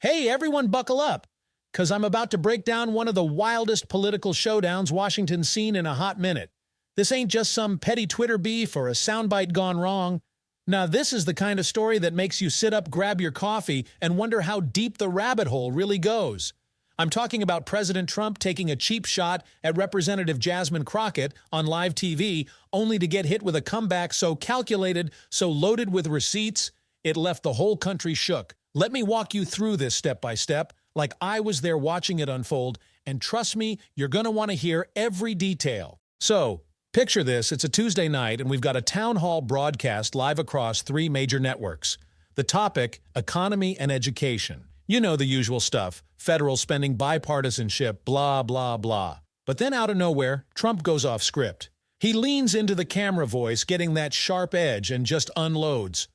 Hey, everyone buckle up, because I'm about to break down one of the wildest political showdowns Washington's seen in a hot minute. This ain't just some petty Twitter beef or a soundbite gone wrong. Now, this is the kind of story that makes you sit up, grab your coffee, and wonder how deep the rabbit hole really goes. I'm talking about President Trump taking a cheap shot at Representative Jasmine Crockett on live TV, only to get hit with a comeback so calculated, so loaded with receipts, it left the whole country shook. Let me walk you through this step by step, like I was there watching it unfold, and trust me, you're going to want to hear every detail. So, picture this, it's a Tuesday night, and we've got a town hall broadcast live across 3 major networks. The topic, economy and education. You know the usual stuff, federal spending, bipartisanship, blah, blah, blah. But then out of nowhere, Trump goes off script. He leans into the camera voice, getting that sharp edge, and just unloads.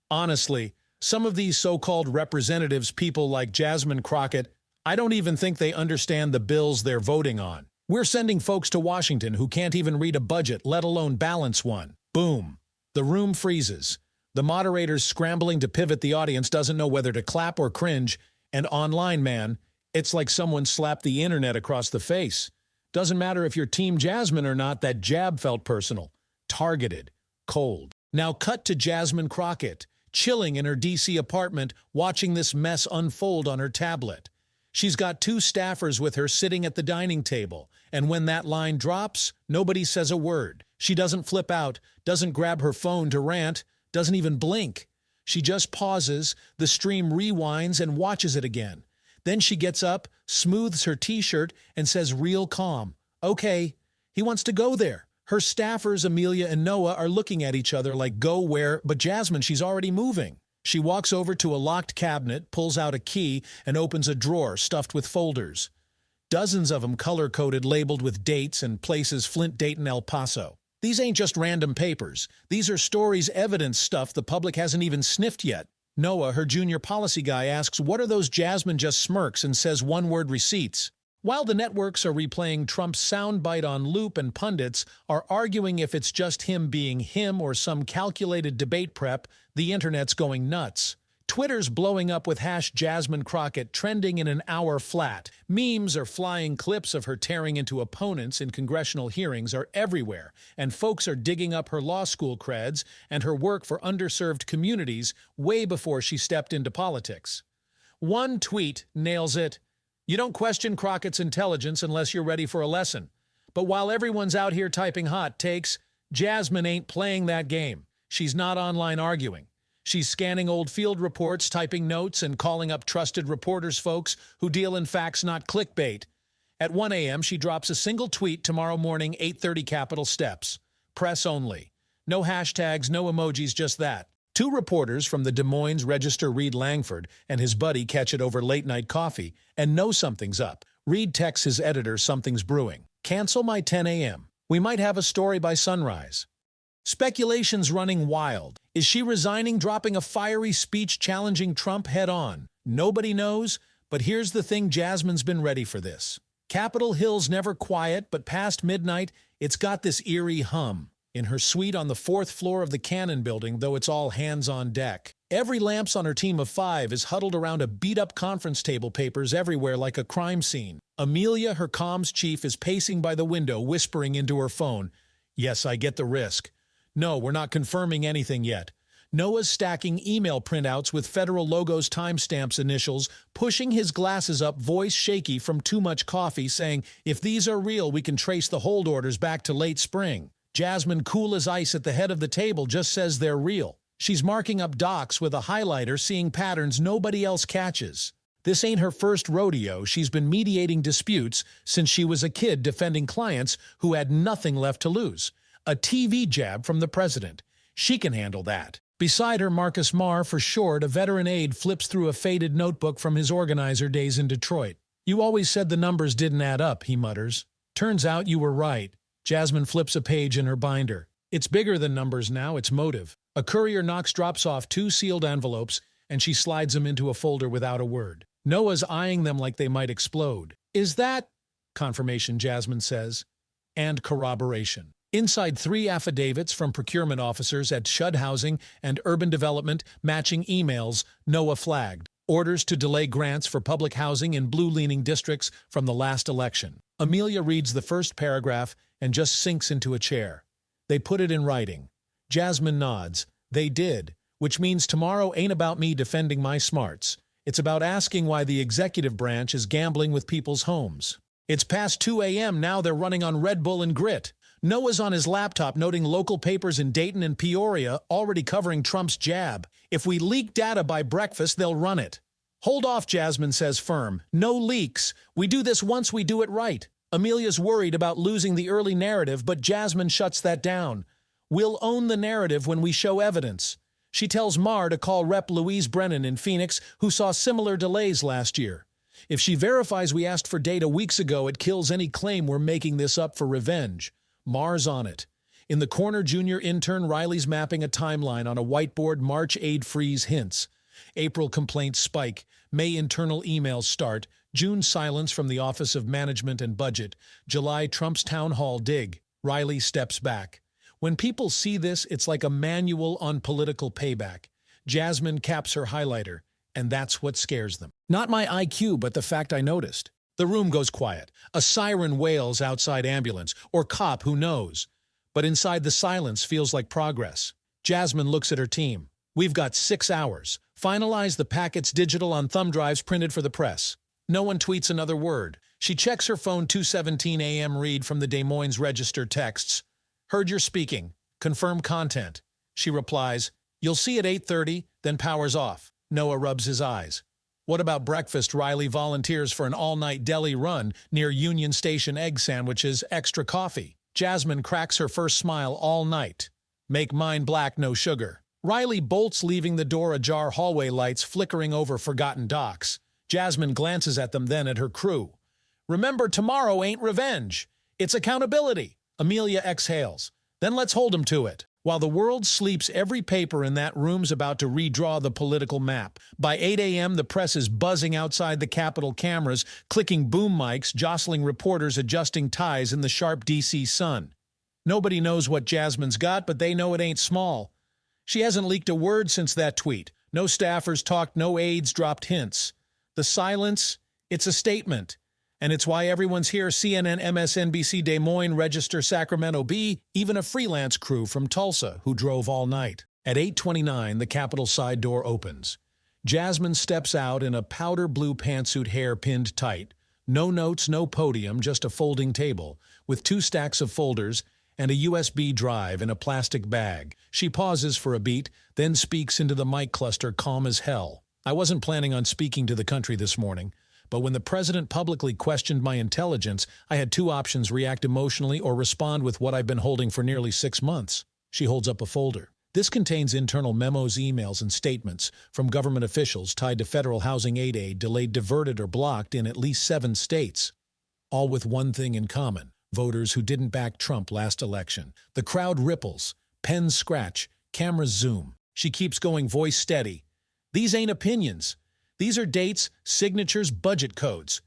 Honestly, some of these so-called representatives, people like Jasmine Crockett, I don't even think they understand the bills they're voting on. We're sending folks to Washington who can't even read a budget, let alone balance one. Boom. The room freezes. The moderator's scrambling to pivot, the audience doesn't know whether to clap or cringe, and online, man, it's like someone slapped the internet across the face. Doesn't matter if you're Team Jasmine or not, that jab felt personal, targeted, cold. Now cut to Jasmine Crockett, chilling in her D.C. apartment, watching this mess unfold on her tablet. She's got 2 staffers with her sitting at the dining table, and when that line drops, nobody says a word. She doesn't flip out, doesn't grab her phone to rant, doesn't even blink. She just pauses, the stream rewinds, and watches it again. Then she gets up, smooths her t-shirt, and says real calm, "Okay." He wants to go there. Her staffers, Amelia and Noah, are looking at each other like, go where? But Jasmine, she's already moving. She walks over to a locked cabinet, pulls out a key, and opens a drawer stuffed with folders. Dozens of them color-coded, labeled with dates and places: Flint, Dayton, El Paso. These ain't just random papers. These are stories, evidence, stuff the public hasn't even sniffed yet. Noah, her junior policy guy, asks, "What are those?" Jasmine just smirks and says one-word: receipts. While the networks are replaying Trump's soundbite on loop and pundits are arguing if it's just him being him or some calculated debate prep, the internet's going nuts. Twitter's blowing up with #Jasmine Crockett trending in an hour flat. Memes are flying, clips of her tearing into opponents in congressional hearings are everywhere, and folks are digging up her law school creds and her work for underserved communities way before she stepped into politics. One tweet nails it. You don't question Crockett's intelligence unless you're ready for a lesson. But while everyone's out here typing hot takes, Jasmine ain't playing that game. She's not online arguing. She's scanning old field reports, typing notes, and calling up trusted reporters, folks who deal in facts, not clickbait. At 1 a.m., she drops a single tweet tomorrow morning, 8:30 Capitol Steps. Press only. No hashtags, no emojis, just that. 2 reporters from the Des Moines Register, Reed Langford and his buddy, catch it over late-night coffee and know something's up. Reed texts his editor something's brewing. "Cancel my 10 a.m. We might have a story by sunrise." Speculation's running wild. Is she resigning, dropping a fiery speech challenging Trump head-on? Nobody knows, but here's the thing, Jasmine's been ready for this. Capitol Hill's never quiet, but past midnight, it's got this eerie hum. In her suite on the 4th floor of the Cannon building, though it's all hands on deck. Every lamps on her team of 5 is huddled around a beat-up conference table, papers everywhere like a crime scene. Amelia, her comms chief, is pacing by the window, whispering into her phone, "Yes, I get the risk. No, we're not confirming anything yet." Noah's stacking email printouts with federal logos, timestamps, initials, pushing his glasses up, voice shaky from too much coffee, saying, "If these are real, we can trace the hold orders back to late spring." Jasmine, cool as ice at the head of the table, just says they're real. She's marking up docs with a highlighter, seeing patterns nobody else catches. This ain't her first rodeo. She's been mediating disputes since she was a kid, defending clients who had nothing left to lose. A TV jab from the president. She can handle that. Beside her, Marcus Marr, for short, a veteran aide, flips through a faded notebook from his organizer days in Detroit. "You always said the numbers didn't add up," he mutters. "Turns out you were right." Jasmine flips a page in her binder. It's bigger than numbers now, it's motive. A courier knocks, drops off 2 sealed envelopes, and she slides them into a folder without a word. Noah's eyeing them like they might explode. "Is that—" "Confirmation," Jasmine says. "And corroboration." Inside 3 affidavits from procurement officers at Shud Housing and Urban Development, matching emails, Noah flagged. Orders to delay grants for public housing in blue-leaning districts from the last election. Amelia reads the first paragraph and just sinks into a chair. They put it in writing. Jasmine nods. They did, which means tomorrow ain't about me defending my smarts. It's about asking why the executive branch is gambling with people's homes. It's past 2 a.m. now. They're running on Red Bull and grit. Noah's on his laptop noting local papers in Dayton and Peoria already covering Trump's jab. If we leak data by breakfast, they'll run it. Hold off, Jasmine says firm. No leaks. We do this once we do it right. Amelia's worried about losing the early narrative, but Jasmine shuts that down. We'll own the narrative when we show evidence. She tells Mar to call Rep. Louise Brennan in Phoenix, who saw similar delays last year. If she verifies we asked for data weeks ago, it kills any claim we're making this up for revenge. Mar's on it. In the corner, junior intern Riley's mapping a timeline on a whiteboard. March aid freeze hints. April complaints spike. May internal emails start. June silence from the Office of Management and Budget. July Trump's town hall dig. Riley steps back. When people see this, it's like a manual on political payback. Jasmine caps her highlighter, and that's what scares them. Not my IQ, but the fact I noticed. The room goes quiet. A siren wails outside ambulance, or cop, who knows. But inside the silence feels like progress. Jasmine looks at her team. We've got 6 hours. Finalize the packets digital on thumb drives printed for the press. No one tweets another word. She checks her phone. 2:17 a.m. read from the Des Moines Register texts. Heard you're speaking. Confirm content. She replies, you'll see at 8:30, then powers off. Noah rubs his eyes. What about breakfast? Riley volunteers for an all-night deli run near Union Station. Egg sandwiches, extra coffee. Jasmine cracks her first smile all night. Make mine black, no sugar. Riley bolts, leaving the door ajar. Hallway lights flickering over forgotten docs. Jasmine glances at them, then at her crew. Remember, tomorrow ain't revenge. It's accountability. Amelia exhales. Then let's hold 'em to it. While the world sleeps, every paper in that room's about to redraw the political map. By 8 a.m., the press is buzzing outside the Capitol, cameras clicking boom mics, jostling reporters, adjusting ties in the sharp DC sun. Nobody knows what Jasmine's got, but they know it ain't small. She hasn't leaked a word since that tweet. No staffers talked, no aides dropped hints. The silence, it's a statement. And it's why everyone's here. CNN, MSNBC, Des Moines Register, Sacramento Bee, even a freelance crew from Tulsa who drove all night. At 8:29, the Capitol side door opens. Jasmine steps out in a powder blue pantsuit, hair pinned tight. No notes, no podium, just a folding table, with 2 stacks of folders and a USB drive in a plastic bag. She pauses for a beat, then speaks into the mic cluster, calm as hell. I wasn't planning on speaking to the country this morning. But when the president publicly questioned my intelligence, I had 2 options: react emotionally or respond with what I've been holding for nearly 6 months. She holds up a folder. This contains internal memos, emails, and statements from government officials tied to federal housing aid delayed, diverted, or blocked in at least 7 states. All with one thing in common: voters who didn't back Trump last election. The crowd ripples. Pens scratch. Cameras zoom. She keeps going, voice steady. These ain't opinions. These are dates, signatures, budget codes.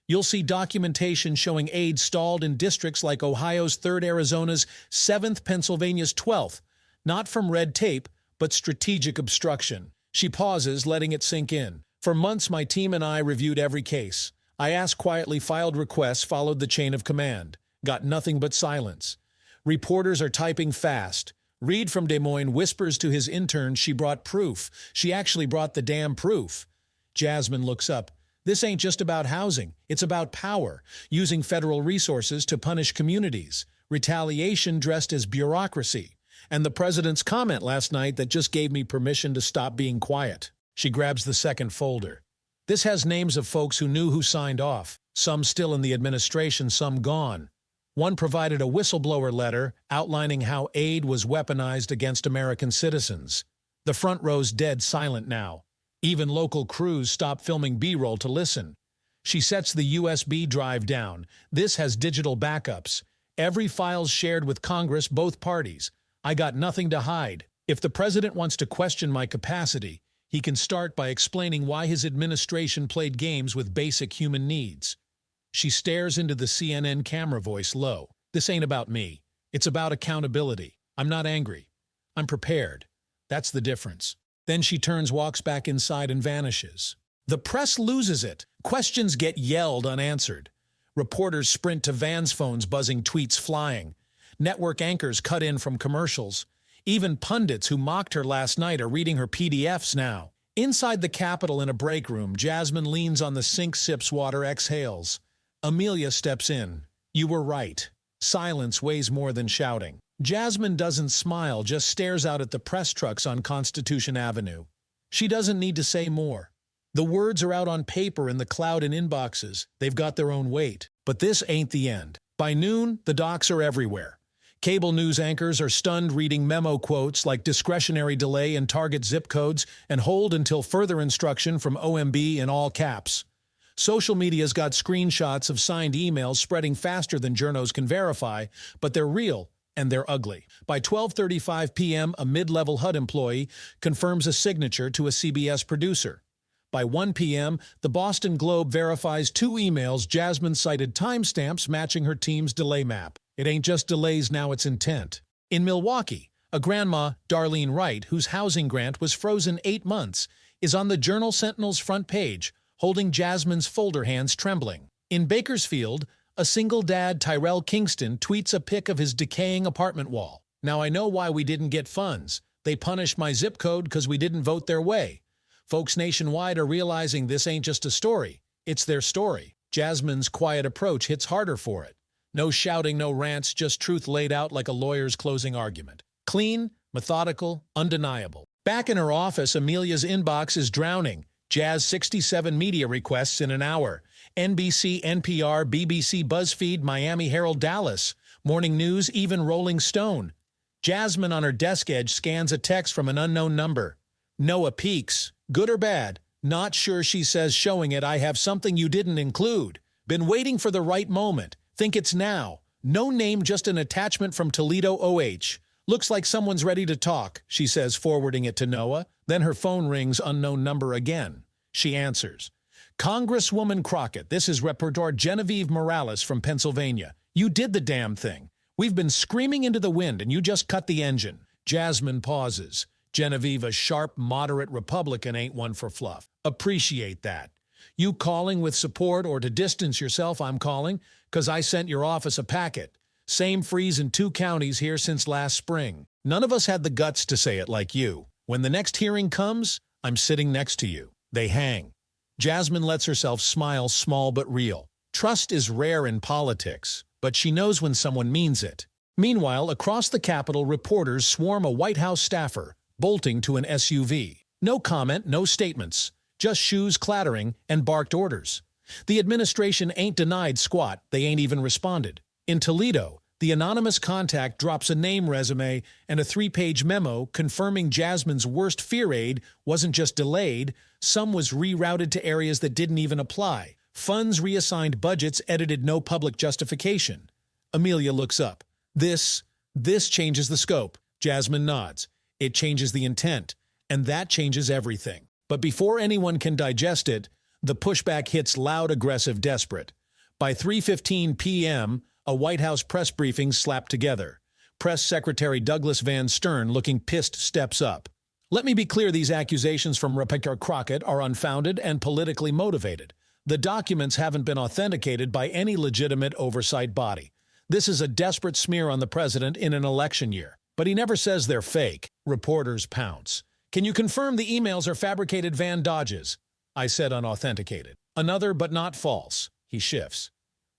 You'll see documentation showing aid stalled in districts like Ohio's 3rd, Arizona's 7th, Pennsylvania's 12th. Not from red tape, but strategic obstruction. She pauses, letting it sink in. For months, my team and I reviewed every case. I asked quietly, filed requests, followed the chain of command. Got nothing but silence. Reporters are typing fast. Reed from Des Moines whispers to his intern she brought proof. She actually brought the damn proof. Jasmine looks up. This ain't just about housing. It's about power, using federal resources to punish communities. Retaliation dressed as bureaucracy. And the president's comment last night that just gave me permission to stop being quiet. She grabs the second folder. This has names of folks who knew who signed off. Some still in the administration, some gone. One provided a whistleblower letter outlining how aid was weaponized against American citizens. The front row's dead silent now. Even local crews stop filming B-roll to listen. She sets the USB drive down. This has digital backups. Every file's shared with Congress, both parties. I got nothing to hide. If the president wants to question my capacity, he can start by explaining why his administration played games with basic human needs. She stares into the CNN camera, voice low. This ain't about me. It's about accountability. I'm not angry. I'm prepared. That's the difference. Then she turns, walks back inside, and vanishes. The press loses it. Questions get yelled unanswered. Reporters sprint to Van's phones buzzing, tweets flying. Network anchors cut in from commercials. Even pundits who mocked her last night are reading her PDFs now. Inside the Capitol in a break room, Jasmine leans on the sink, sips water, exhales. Amelia steps in. You were right. Silence weighs more than shouting. Jasmine doesn't smile, just stares out at the press trucks on Constitution Avenue. She doesn't need to say more. The words are out on paper in the cloud and inboxes. They've got their own weight. But this ain't the end. By noon, the docs are everywhere. Cable news anchors are stunned reading memo quotes like discretionary delay in target zip codes and hold until further instruction from OMB in all caps. Social media's got screenshots of signed emails spreading faster than journos can verify, but they're real and they're ugly. By 12:35 p.m., a mid-level HUD employee confirms a signature to a CBS producer. By 1 p.m., the Boston Globe verifies 2 emails Jasmine cited timestamps matching her team's delay map. It ain't just delays now, it's intent. In Milwaukee, a grandma, Darlene Wright, whose housing grant was frozen 8 months, is on the Journal-Sentinel's front page, holding Jasmine's folder hands trembling. In Bakersfield, a single dad, Tyrell Kingston, tweets a pic of his decaying apartment wall. Now I know why we didn't get funds. They punished my zip code because we didn't vote their way. Folks nationwide are realizing this ain't just a story. It's their story. Jasmine's quiet approach hits harder for it. No shouting, no rants, just truth laid out like a lawyer's closing argument. Clean, methodical, undeniable. Back in her office, Amelia's inbox is drowning. Jazz 67 media requests in an hour. NBC, NPR, BBC, BuzzFeed, Miami Herald, Dallas. Morning News, even Rolling Stone. Jasmine on her desk edge scans a text from an unknown number. Noah peeks. Good or bad? Not sure, she says, showing it. I have something you didn't include. Been waiting for the right moment. Think it's now. No name, just an attachment from Toledo OH. Looks like someone's ready to talk, she says, forwarding it to Noah. Then her phone rings, unknown number again. She answers. Congresswoman Crockett, this is Reporter Genevieve Morales from Pennsylvania. You did the damn thing. We've been screaming into the wind and you just cut the engine. Jasmine pauses. Genevieve, a sharp, moderate Republican, ain't one for fluff. Appreciate that. You calling with support or to distance yourself, I'm calling, 'cause I sent your office a packet. Same freeze in 2 counties here since last spring. None of us had the guts to say it like you. When the next hearing comes, I'm sitting next to you. They hang. Jasmine lets herself smile, small but real. Trust is rare in politics, but she knows when someone means it. Meanwhile, across the Capitol, reporters swarm a White House staffer, bolting to an SUV. No comment, no statements, just shoes clattering and barked orders. The administration ain't denied squat, they ain't even responded. In Toledo, the anonymous contact drops a name resume and a 3-page memo confirming Jasmine's worst fear aid wasn't just delayed, some was rerouted to areas that didn't even apply. Funds reassigned, budgets edited, no public justification. Amelia looks up. This changes the scope. Jasmine nods. It changes the intent, and that changes everything. But before anyone can digest it, the pushback hits loud, aggressive, desperate. By 3:15 p.m., a White House press briefing slapped together. Press Secretary Douglas Van Stern, looking pissed, steps up. Let me be clear, these accusations from Reporter Crockett are unfounded and politically motivated. The documents haven't been authenticated by any legitimate oversight body. This is a desperate smear on the president in an election year. But he never says they're fake. Reporters pounce. Can you confirm the emails are fabricated? Van dodges. I said unauthenticated. Another, but not false. He shifts.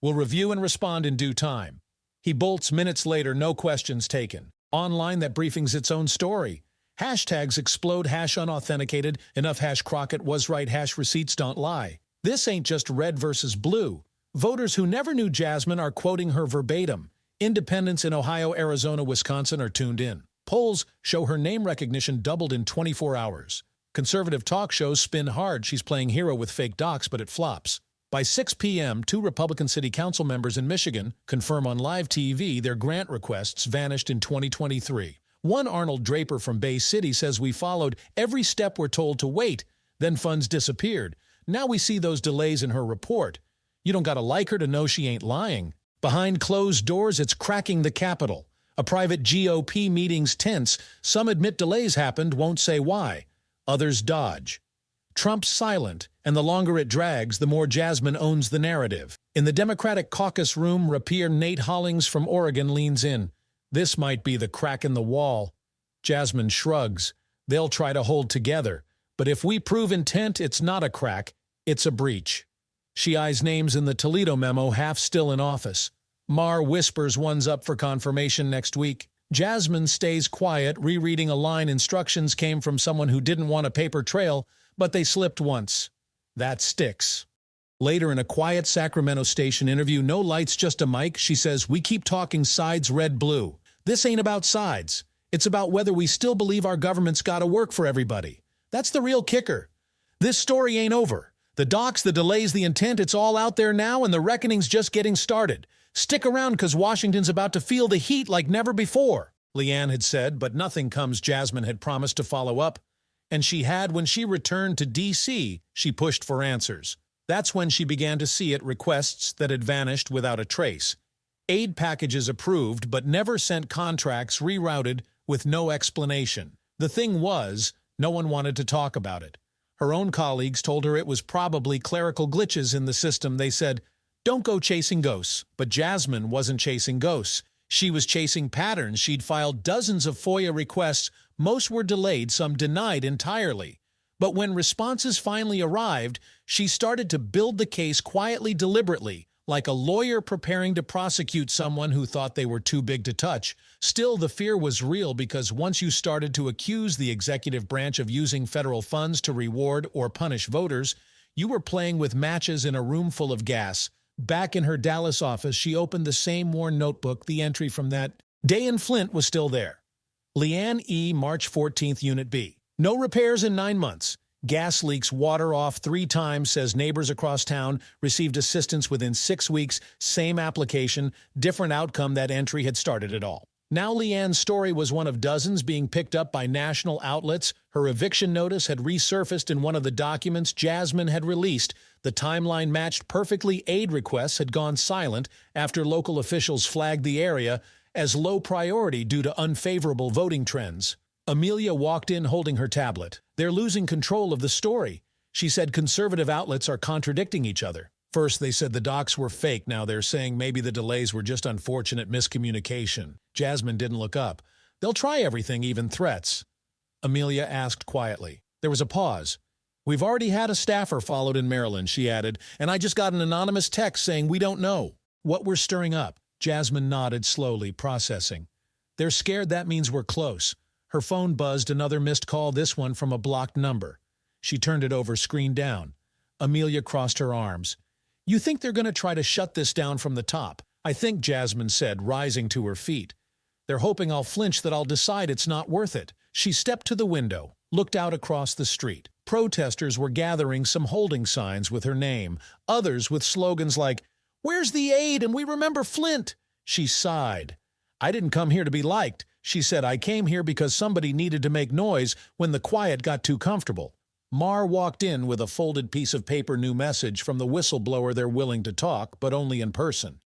We'll review and respond in due time. He bolts minutes later, no questions taken. Online, that briefing's its own story. Hashtags explode, hash unauthenticated, enough hash Crockett was right, hash receipts don't lie. This ain't just red versus blue. Voters who never knew Jasmine are quoting her verbatim. Independents in Ohio, Arizona, Wisconsin are tuned in. Polls show her name recognition doubled in 24 hours. Conservative talk shows spin hard. She's playing hero with fake docs, but it flops. By 6 p.m., 2 Republican city council members in Michigan confirm on live TV their grant requests vanished in 2023. One, Arnold Draper from Bay City, says we followed every step we're told to wait, then funds disappeared. Now we see those delays in her report. You don't gotta like her to know she ain't lying. Behind closed doors, it's cracking the Capitol. A private GOP meeting's tense. Some admit delays happened, won't say why. Others dodge. Trump's silent, and the longer it drags, the more Jasmine owns the narrative. In the Democratic caucus room, Rapier Nate Hollings from Oregon leans in. This might be the crack in the wall. Jasmine shrugs. They'll try to hold together. But if we prove intent, it's not a crack, it's a breach. She eyes names in the Toledo memo, half still in office. Mar whispers one's up for confirmation next week. Jasmine stays quiet, rereading a line instructions came from someone who didn't want a paper trail, but they slipped once. That sticks. Later in a quiet Sacramento station interview, no lights, just a mic, she says, "We keep talking sides, red, blue. This ain't about sides. It's about whether we still believe our government's gotta work for everybody. That's the real kicker. This story ain't over. The docs, the delays, the intent, it's all out there now, and the reckoning's just getting started. Stick around, because Washington's about to feel the heat like never before," Leanne had said, but nothing comes. Jasmine had promised to follow up. And she had. When she returned to D.C., she pushed for answers. That's when she began to see it, requests that had vanished without a trace. Aid packages approved, but never sent, contracts rerouted with no explanation. The thing was, no one wanted to talk about it. Her own colleagues told her it was probably clerical glitches in the system. They said, "Don't go chasing ghosts." But Jasmine wasn't chasing ghosts. She was chasing patterns. She'd filed dozens of FOIA requests. Most were delayed, some denied entirely. But when responses finally arrived, she started to build the case quietly, deliberately, like a lawyer preparing to prosecute someone who thought they were too big to touch. Still, the fear was real, because once you started to accuse the executive branch of using federal funds to reward or punish voters, you were playing with matches in a room full of gas. Back in her Dallas office, she opened the same worn notebook. The entry from that day in Flint was still there. Leanne E., March 14th, Unit B. No repairs in 9 months. Gas leaks, water off 3 times, says neighbors across town. Received assistance within 6 weeks. Same application, different outcome. That entry had started it all. Now Leanne's story was one of dozens being picked up by national outlets. Her eviction notice had resurfaced in one of the documents Jasmine had released. The timeline matched perfectly. Aid requests had gone silent after local officials flagged the area as low priority due to unfavorable voting trends. Amelia walked in holding her tablet. "They're losing control of the story." She said conservative outlets are contradicting each other. First, they said the docs were fake. Now they're saying maybe the delays were just unfortunate miscommunication. Jasmine didn't look up. "They'll try everything, even threats." Amelia asked quietly. There was a pause. "We've already had a staffer followed in Maryland," she added, "and I just got an anonymous text saying we don't know what we're stirring up." Jasmine nodded slowly, processing. "They're scared. That means we're close." Her phone buzzed, another missed call, this one from a blocked number. She turned it over, screen down. Amelia crossed her arms. "You think they're going to try to shut this down from the top?" "I think," Jasmine said, rising to her feet. "They're hoping I'll flinch, that I'll decide it's not worth it." She stepped to the window, looked out across the street. Protesters were gathering, some holding signs with her name, others with slogans like, "Where's the aid?" and "We remember Flint." She sighed. "I didn't come here to be liked," she said. "I came here because somebody needed to make noise when the quiet got too comfortable." Mar walked in with a folded piece of paper. "New message from the whistleblower. They're willing to talk, but only in person."